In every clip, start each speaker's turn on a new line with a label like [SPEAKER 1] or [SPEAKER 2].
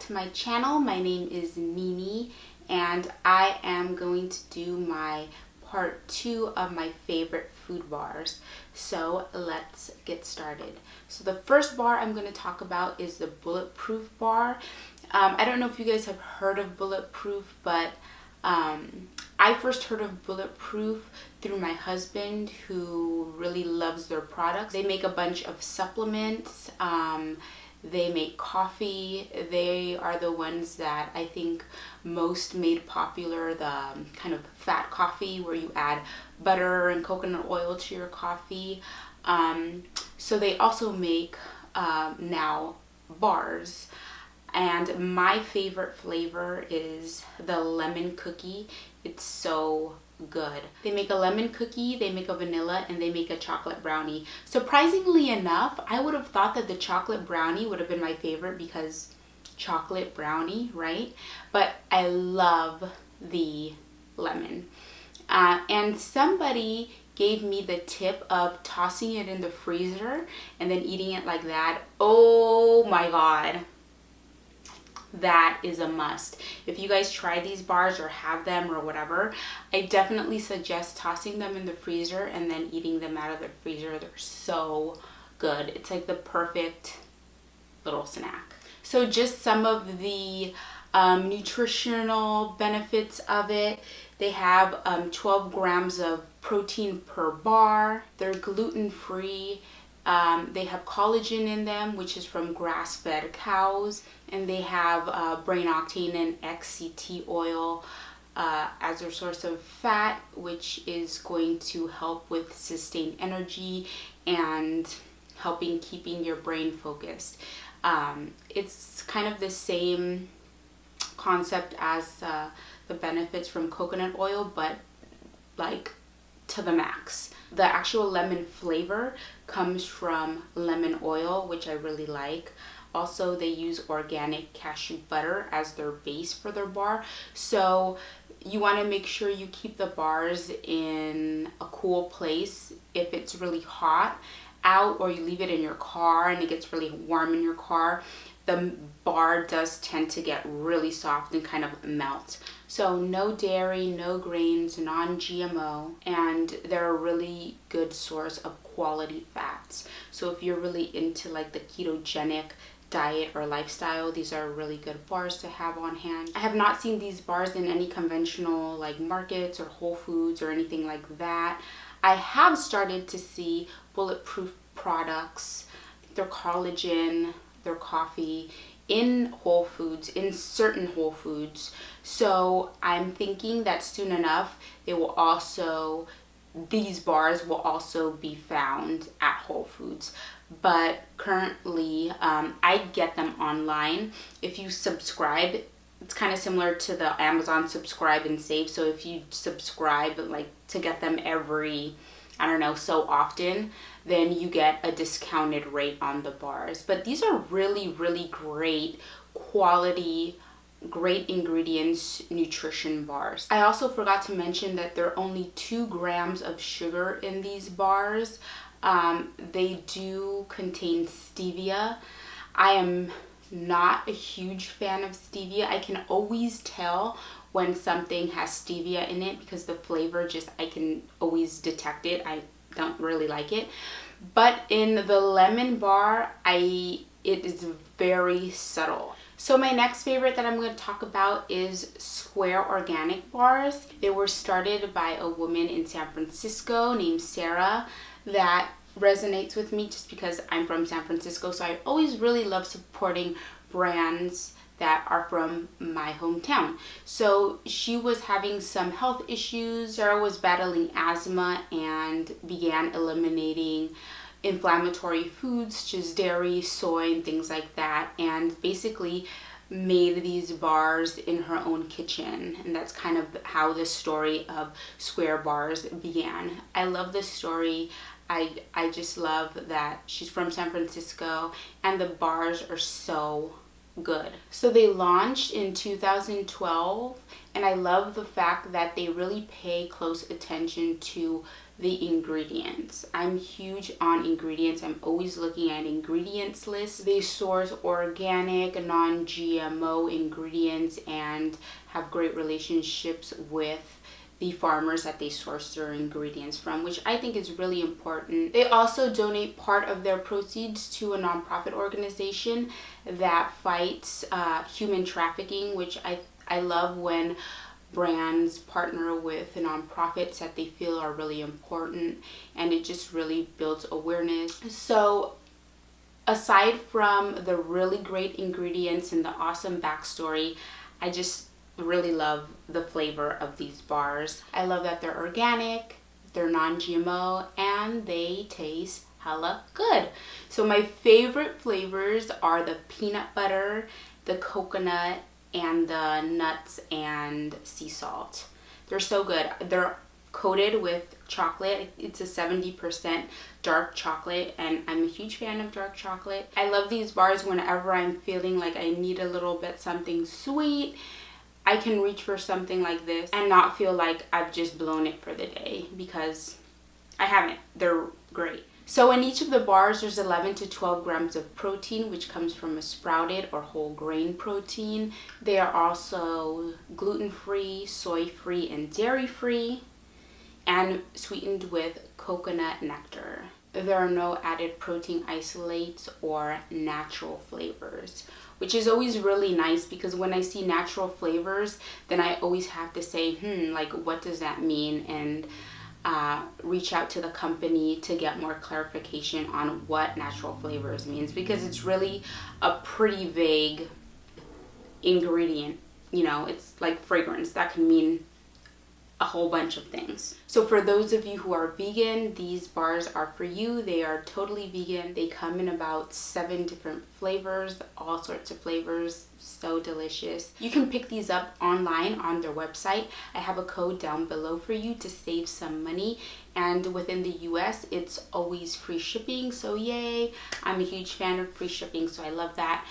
[SPEAKER 1] to my channel. My name is Mimi and I am going to do my part 2 of my favorite food bars. So let's get started. So the first bar I'm going to talk about is the Bulletproof bar. I don't know if you guys have heard of Bulletproof, but I first heard of Bulletproof through my husband, who really loves their products. They make a bunch of supplements. They make coffee. They are the ones that I think most made popular the kind of fat coffee where you add butter and coconut oil to your coffee. So they also make now bars. And my favorite flavor is the lemon cookie. It's so good. They make a lemon cookie, they make a vanilla, and they make a chocolate brownie. Surprisingly enough, I would have thought that the chocolate brownie would have been my favorite because chocolate brownie, right? But I love the lemon. And somebody gave me the tip of tossing it in the freezer and then eating it like that. Oh my God. That is a must. If you guys try these bars or have them or whatever, I definitely suggest tossing them in the freezer and then eating them out of the freezer. They're so good. It's like the perfect little snack. So just some of the nutritional benefits of it. They have 12 grams of protein per bar. They're gluten-free. They have collagen in them, which is from grass-fed cows, and they have brain octane and XCT oil as their source of fat, which is going to help with sustained energy and helping keeping your brain focused. It's kind of the same concept as the benefits from coconut oil, but like to the max. The actual lemon flavor comes from lemon oil, which I really like. Also, they use organic cashew butter as their base for their bar. So you want to make sure you keep the bars in a cool place. If it's really hot out, or you leave it in your car and it gets really warm in your car, the bar does tend to get really soft and kind of melt. So no dairy, no grains, non-GMO, and they're a really good source of quality fats. So if you're really into like the ketogenic diet or lifestyle, these are really good bars to have on hand. I have not seen these bars in any conventional like markets or Whole Foods or anything like that. I have started to see Bulletproof products, their collagen, their coffee in Whole Foods, in certain Whole Foods. So I'm thinking that soon enough these bars will also be found at Whole Foods. But currently I get them online. If you subscribe, it's kind of similar to the Amazon subscribe and save. So if you subscribe like to get them every, I don't know, so often, then you get a discounted rate on the bars. But these are really, really great quality, great ingredients nutrition bars. I also forgot to mention that there are only 2 grams of sugar in these bars. They do contain stevia. I am not a huge fan of stevia. I can always tell when something has stevia in it because the flavor I can always detect it. I don't really like it. But in the lemon bar, it is very subtle. So my next favorite that I'm going to talk about is Square Organic bars. They were started by a woman in San Francisco named Sarah. That resonates with me just because I'm from San Francisco, so I always really love supporting brands that are from my hometown. So she was having some health issues. Sarah was battling asthma and began eliminating inflammatory foods, such as dairy, soy, and things like that, and basically made these bars in her own kitchen. And that's kind of how the story of Square Bars began. I love this story. I just love that she's from San Francisco and the bars are so good. So they launched in 2012, and I love the fact that they really pay close attention to the ingredients. I'm huge on ingredients. I'm always looking at ingredients lists. They source organic, non-GMO ingredients and have great relationships with the farmers that they source their ingredients from, which I think is really important. They also donate part of their proceeds to a nonprofit organization that fights human trafficking, which I love when brands partner with nonprofits that they feel are really important, and it just really builds awareness. So aside from the really great ingredients and the awesome backstory, I just really love the flavor of these bars. I love that they're organic, they're non-GMO, and they taste hella good. So my favorite flavors are the peanut butter, the coconut, and the nuts and sea salt. They're so good. They're coated with chocolate. It's a 70% dark chocolate, and I'm a huge fan of dark chocolate. I love these bars whenever I'm feeling like I need a little bit something sweet. I can reach for something like this and not feel like I've just blown it for the day, because I haven't. They're great. So in each of the bars, there's 11 to 12 grams of protein, which comes from a sprouted or whole grain protein. They are also gluten-free, soy-free, and dairy-free, and sweetened with coconut nectar. There are no added protein isolates or natural flavors, which is always really nice, because when I see natural flavors, then I always have to say, like, what does that mean? And reach out to the company to get more clarification on what natural flavors means, because it's really a pretty vague ingredient. You know, it's like fragrance. That can mean a whole bunch of things. So for those of you who are vegan, these bars are for you. They are totally vegan. They come in about 7 different flavors, all sorts of flavors, so delicious. You can pick these up online on their website. I have a code down below for you to save some money, and within the US it's always free shipping, so yay. I'm a huge fan of free shipping, so I love that.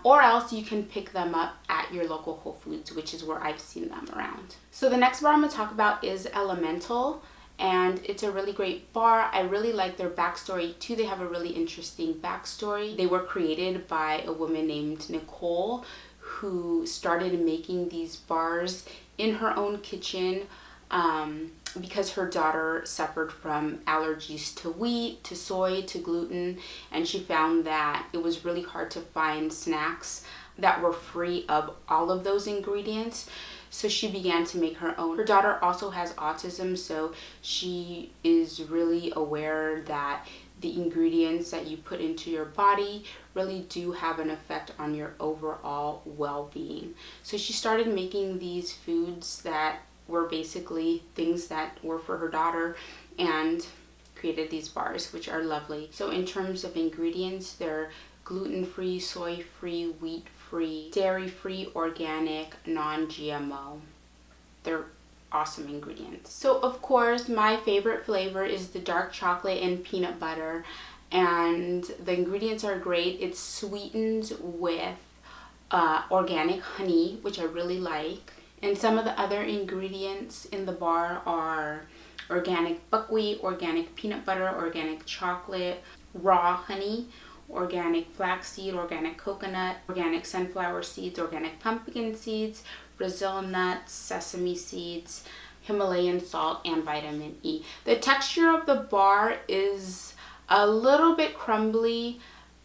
[SPEAKER 1] Or else you can pick them up at your local Whole Foods, which is where I've seen them around. So the next bar I'm going to talk about is Elemental, and it's a really great bar. I really like their backstory too. They have a really interesting backstory. They were created by a woman named Nicole, who started making these bars in her own kitchen because her daughter suffered from allergies to wheat, to soy, to gluten, and she found that it was really hard to find snacks that were free of all of those ingredients. So she began to make her own. Her daughter also has autism, so she is really aware that the ingredients that you put into your body really do have an effect on your overall well-being. So she started making these foods that were basically things that were for her daughter, and created these bars, which are lovely. So in terms of ingredients, they're gluten-free, soy-free, wheat-free, dairy-free, organic, non-GMO. They're awesome ingredients. So of course, my favorite flavor is the dark chocolate and peanut butter, and the ingredients are great. It's sweetened with organic honey, which I really like. And some of the other ingredients in the bar are organic buckwheat, organic peanut butter, organic chocolate, raw honey, organic flaxseed, organic coconut, organic sunflower seeds, organic pumpkin seeds, Brazil nuts, sesame seeds, Himalayan salt, and vitamin E. The texture of the bar is a little bit crumbly,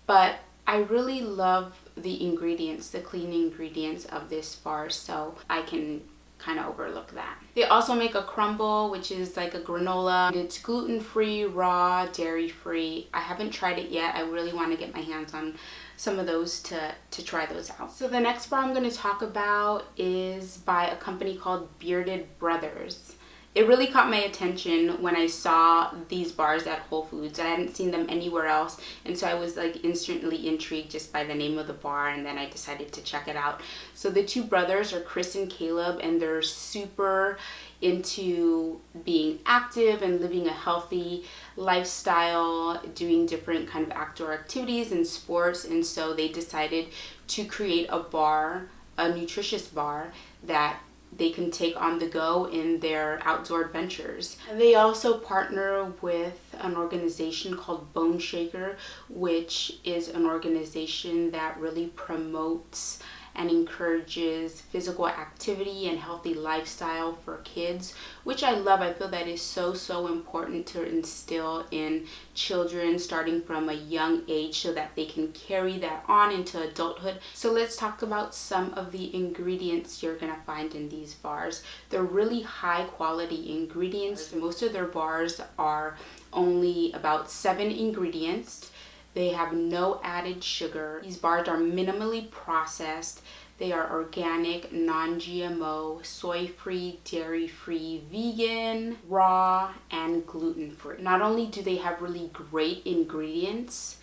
[SPEAKER 1] but I really love the ingredients, the clean ingredients of this bar, so I can kind of overlook that. They also make a crumble, which is like a granola, and it's gluten-free, raw, dairy-free. I haven't tried it yet. I really want to get my hands on some of those to try those out. So the next bar I'm going to talk about is by a company called Bearded Brothers. It really caught my attention when I saw these bars at Whole Foods. I hadn't seen them anywhere else, and so I was like instantly intrigued just by the name of the bar, and then I decided to check it out. So the two brothers are Chris and Caleb, and they're super into being active and living a healthy lifestyle, doing different kind of outdoor activities and sports, and so they decided to create a bar, a nutritious bar that they can take on the go in their outdoor adventures. They also partner with an organization called Bone Shaker, which is an organization that really promotes and encourages physical activity and healthy lifestyle for kids, which I love. I feel that is so important to instill in children starting from a young age so that they can carry that on into adulthood. So let's talk about some of the ingredients you're gonna find in these bars. They're really high quality ingredients. Most of their bars are only about 7 ingredients. They have no added sugar. These bars are minimally processed. They are organic, non-GMO, soy-free, dairy-free, vegan, raw, and gluten-free. Not only do they have really great ingredients,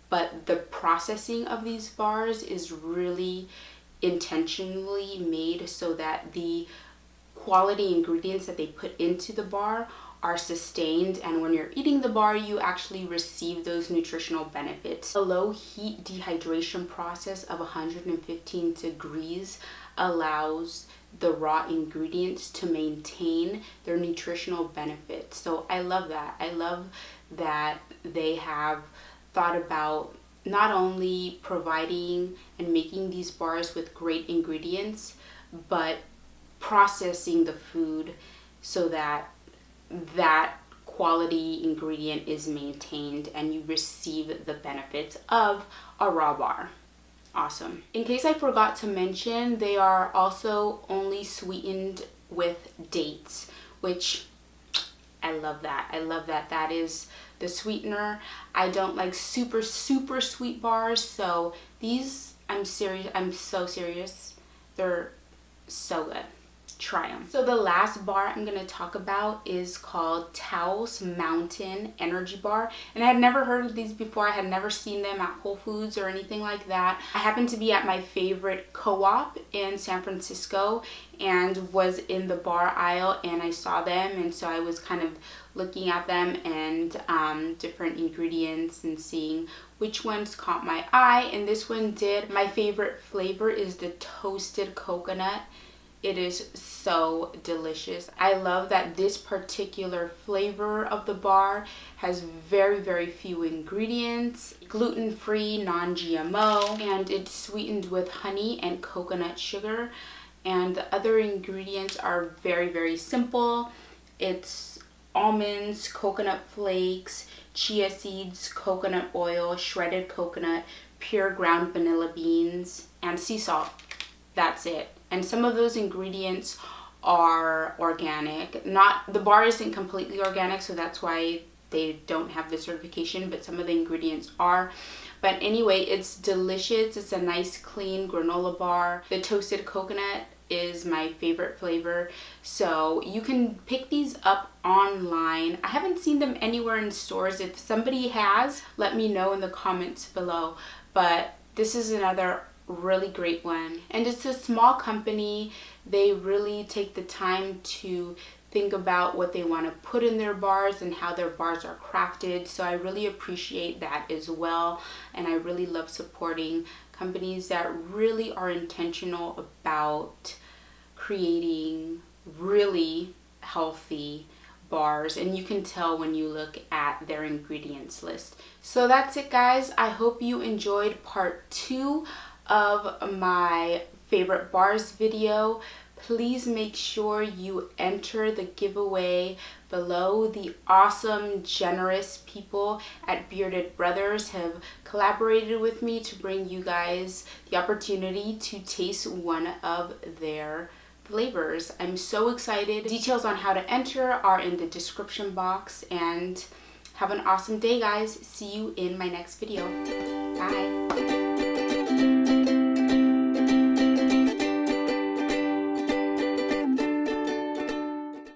[SPEAKER 1] but the processing of these bars is really intentionally made so that the quality ingredients that they put into the bar are sustained, and when you're eating the bar you actually receive those nutritional benefits. A low heat dehydration process of 115 degrees allows the raw ingredients to maintain their nutritional benefits. So I love that. I love that they have thought about not only providing and making these bars with great ingredients, but processing the food so that that quality ingredient is maintained and you receive the benefits of a raw bar. Awesome. In case I forgot to mention, they are also only sweetened with dates, which I love that. I love that. That is the sweetener. I don't like super sweet bars, so these, I'm so serious. They're so good. Try them. So the last bar I'm going to talk about is called Taos Mountain Energy Bar, and I had never heard of these before. I had never seen them at Whole Foods or anything like that. I happened to be at my favorite co-op in San Francisco and was in the bar aisle and I saw them, and so I was kind of looking at them and different ingredients and seeing which ones caught my eye, and this one did. My favorite flavor is the toasted coconut. It is so delicious. I love that this particular flavor of the bar has very few ingredients, gluten-free, non-GMO, and it's sweetened with honey and coconut sugar. And the other ingredients are very simple. It's almonds, coconut flakes, chia seeds, coconut oil, shredded coconut, pure ground vanilla beans, and sea salt. That's it. And some of those ingredients are organic. The bar isn't completely organic, so that's why they don't have the certification, but some of the ingredients are. But anyway, it's delicious. It's a nice clean granola bar. The toasted coconut is my favorite flavor, so you can pick these up online. I haven't seen them anywhere in stores. If somebody has, let me know in the comments below. But this is another really great one, and it's a small company. They really take the time to think about what they want to put in their bars and how their bars are crafted, so I really appreciate that as well. And I really love supporting companies that really are intentional about creating really healthy bars, and you can tell when you look at their ingredients list. So that's it, guys. I hope you enjoyed part 2 of my favorite bars video. Please make sure you enter the giveaway below. The awesome, generous people at Bearded Brothers have collaborated with me to bring you guys the opportunity to taste one of their flavors. I'm so excited. Details on how to enter are in the description box, and have an awesome day, guys. See you in my next video. Bye.